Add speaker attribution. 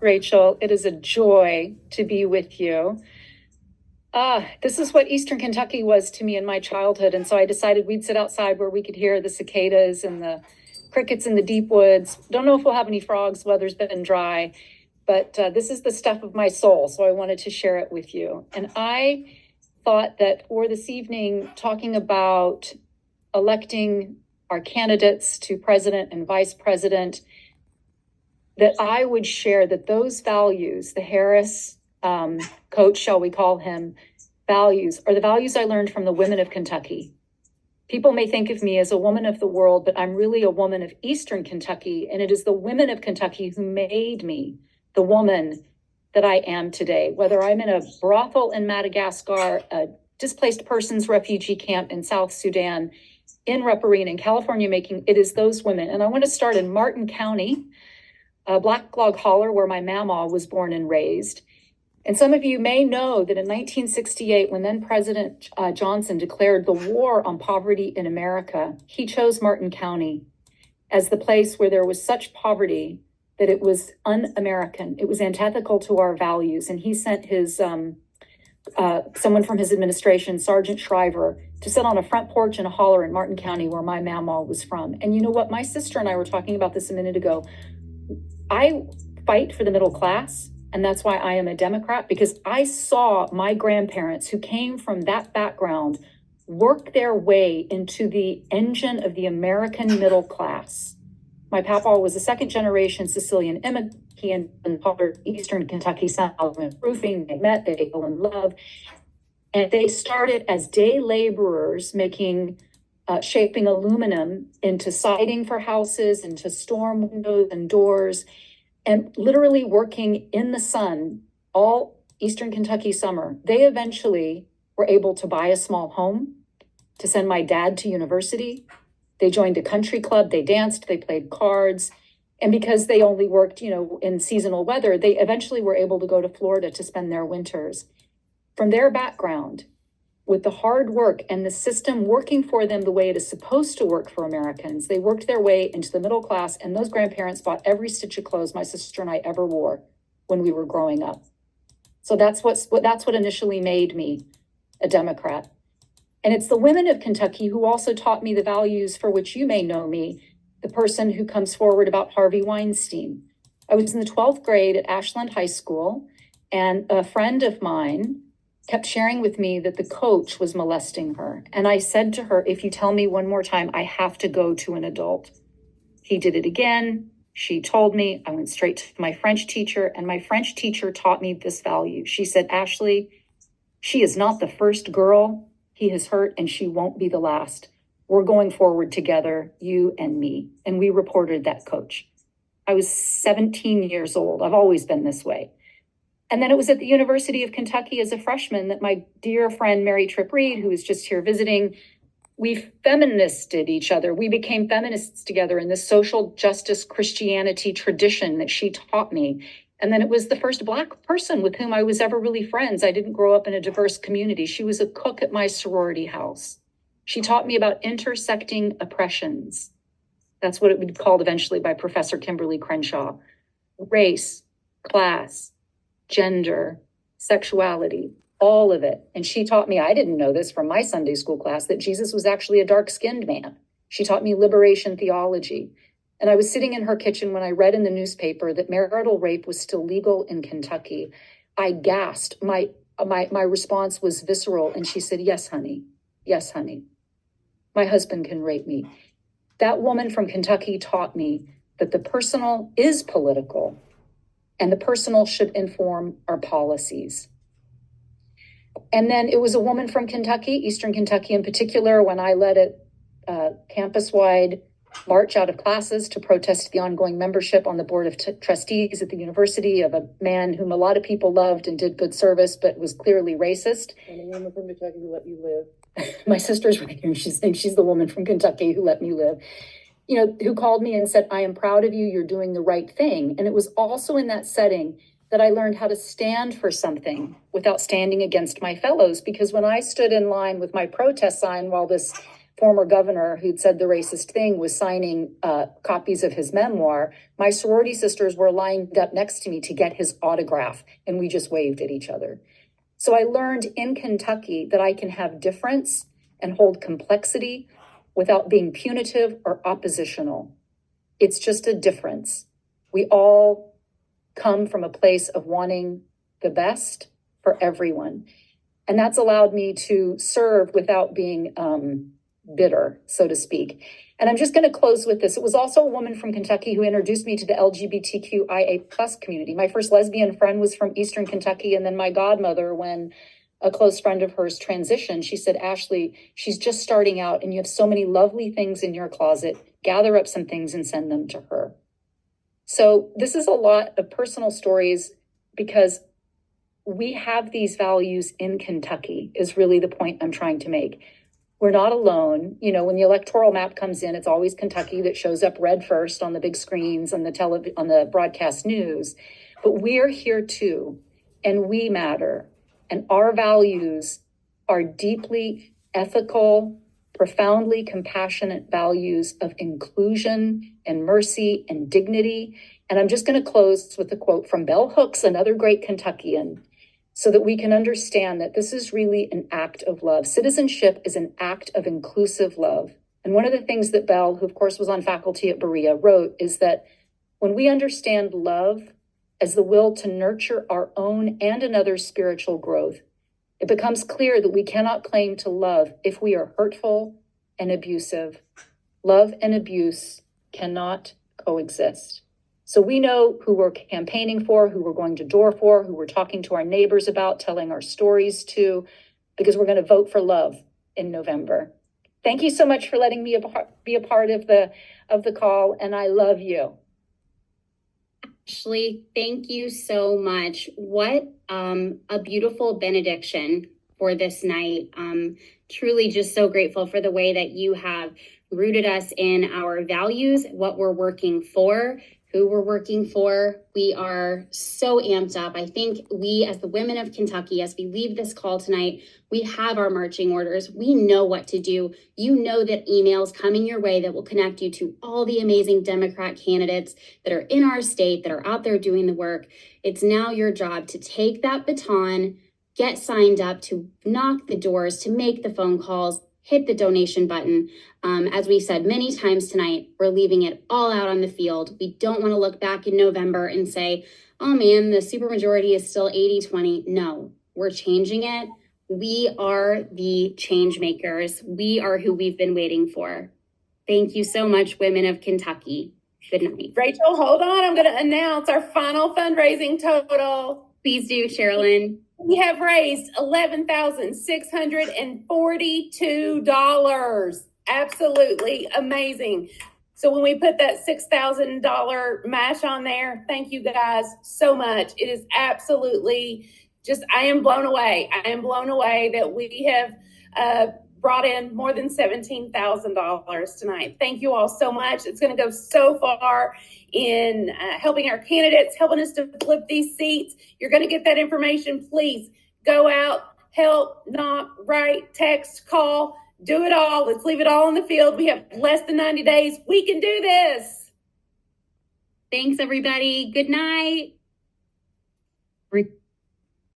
Speaker 1: Rachel, it is a joy to be with you. This is what Eastern Kentucky was to me in my childhood. And so I decided we'd sit outside where we could hear the cicadas and the crickets in the deep woods. Don't know if we'll have any frogs. Weather's been dry, but this is the stuff of my soul. So I wanted to share it with you. And I thought that for this evening, talking about electing our candidates to president and vice president, that I would share that those values, the Harris coach, shall we call him, values, are the values I learned from the women of Kentucky. People may think of me as a woman of the world, but I'm really a woman of Eastern Kentucky, and it is the women of Kentucky who made me the woman that I am today. Whether I'm in a brothel in Madagascar, a displaced persons refugee camp in South Sudan, in Reparine, in California, it is those women. And I want to start in Martin County, Black Log Holler, where my mama was born and raised. And some of you may know that in 1968, when then President Johnson declared the war on poverty in America, he chose Martin County as the place where there was such poverty that it was un-American. It was antithetical to our values. And he sent his someone from his administration, Sergeant Shriver, to sit on a front porch in a holler in Martin County, where my mama was from. And you know what? My sister and I were talking about this a minute ago. I fight for the middle class, and that's why I am a Democrat, because I saw my grandparents who came from that background work their way into the engine of the American middle class. My papa was a second generation Sicilian immigrant. He and Eastern Kentucky South roofing. They met, they fell in love, and they started as day laborers shaping aluminum into siding for houses, into storm windows and doors, and literally working in the sun all Eastern Kentucky summer. They eventually were able to buy a small home, to send my dad to university. They joined a country club, they danced, they played cards. And because they only worked, in seasonal weather, they eventually were able to go to Florida to spend their winters. From their background, with the hard work and the system working for them the way it is supposed to work for Americans, they worked their way into the middle class, and those grandparents bought every stitch of clothes my sister and I ever wore when we were growing up. So that's what initially made me a Democrat. And it's the women of Kentucky who also taught me the values for which you may know me, the person who comes forward about Harvey Weinstein. I was in the 12th grade at Ashland High School, and a friend of mine kept sharing with me that the coach was molesting her. And I said to her, if you tell me one more time, I have to go to an adult. He did it again. She told me. I went straight to my French teacher, and my French teacher taught me this value. She said, Ashley, she is not the first girl he has hurt, and she won't be the last. We're going forward together, you and me. And we reported that coach. I was 17 years old. I've always been this way. And then it was at the University of Kentucky as a freshman that my dear friend, Mary Tripp Reed, who was just here visiting, we feministed each other. We became feminists together in this social justice Christianity tradition that she taught me. And then it was the first Black person with whom I was ever really friends. I didn't grow up in a diverse community. She was a cook at my sorority house. She taught me about intersecting oppressions. That's what it would be called eventually by Professor Kimberly Crenshaw. Race, class, gender, sexuality, all of it. And she taught me, I didn't know this from my Sunday school class, that Jesus was actually a dark-skinned man. She taught me liberation theology. And I was sitting in her kitchen when I read in the newspaper that marital rape was still legal in Kentucky. I gasped. My response was visceral. And she said, yes, honey. Yes, honey. My husband can rape me. That woman from Kentucky taught me that the personal is political, and the personal should inform our policies. And then it was a woman from Kentucky, Eastern Kentucky in particular, when I led a campus-wide march out of classes to protest the ongoing membership on the board of trustees at the university of a man whom a lot of people loved and did good service, but was clearly racist.
Speaker 2: And the woman from Kentucky who let you live.
Speaker 1: My sister's right here. She's the woman from Kentucky who let me live. Who called me and said, I am proud of you, you're doing the right thing. And it was also in that setting that I learned how to stand for something without standing against my fellows. Because when I stood in line with my protest sign while this former governor who'd said the racist thing was signing copies of his memoir, my sorority sisters were lined up next to me to get his autograph, and we just waved at each other. So I learned in Kentucky that I can have difference and hold complexity without being punitive or oppositional. It's just a difference. We all come from a place of wanting the best for everyone. And that's allowed me to serve without being bitter, so to speak. And I'm just going to close with this. It was also a woman from Kentucky who introduced me to the LGBTQIA plus community. My first lesbian friend was from Eastern Kentucky. And then my godmother, when a close friend of hers transitioned, she said, Ashley, she's just starting out and you have so many lovely things in your closet. Gather up some things and send them to her. So this is a lot of personal stories because we have these values in Kentucky is really the point I'm trying to make. We're not alone. You know, when the electoral map comes in, it's always Kentucky that shows up red first on the big screens on the broadcast news. But we're here too, and we matter. And our values are deeply ethical, profoundly compassionate values of inclusion and mercy and dignity. And I'm just going to close with a quote from Bell Hooks, another great Kentuckian, so that we can understand that this is really an act of love. Citizenship is an act of inclusive love. And one of the things that Bell, who of course was on faculty at Berea, wrote is that when we understand love as the will to nurture our own and another's spiritual growth, it becomes clear that we cannot claim to love if we are hurtful and abusive. Love and abuse cannot coexist. So we know who we're campaigning for, who we're going to door for, who we're talking to our neighbors about, telling our stories to, because we're going to vote for love in November. Thank you so much for letting me be a part of the call, and I love you.
Speaker 3: Ashley, thank you so much. What a beautiful benediction for this night. Truly just so grateful for the way that you have rooted us in our values, what we're working for, who we're working for. We are so amped up. I think we, as the women of Kentucky, as we leave this call tonight, we have our marching orders. We know what to do. You know that emails coming your way that will connect you to all the amazing Democrat candidates that are in our state, that are out there doing the work. It's now your job to take that baton, get signed up, to knock the doors, to make the phone calls, hit the donation button. As we said many times tonight, we're leaving it all out on the field. We don't want to look back in November and say, oh man, the supermajority is still 80-20. No, we're changing it. We are the change makers. We are who we've been waiting for. Thank you so much, women of Kentucky. Good night.
Speaker 4: Rachel, hold on. I'm going to announce our final fundraising total.
Speaker 3: Please do, Sherilyn.
Speaker 4: We have raised $11,642. Absolutely amazing. So when we put that $6,000 match on there, thank you guys so much. It is absolutely just, I am blown away. I am blown away that we have brought in more than $17,000 tonight. Thank you all so much. It's going to go so far in helping our candidates, helping us to flip these seats. You're going to get that information. Please go out, help, knock, write, text, call, do it all. Let's leave it all in the field. We have less than 90 days. We can do this.
Speaker 3: Thanks, everybody. Good night.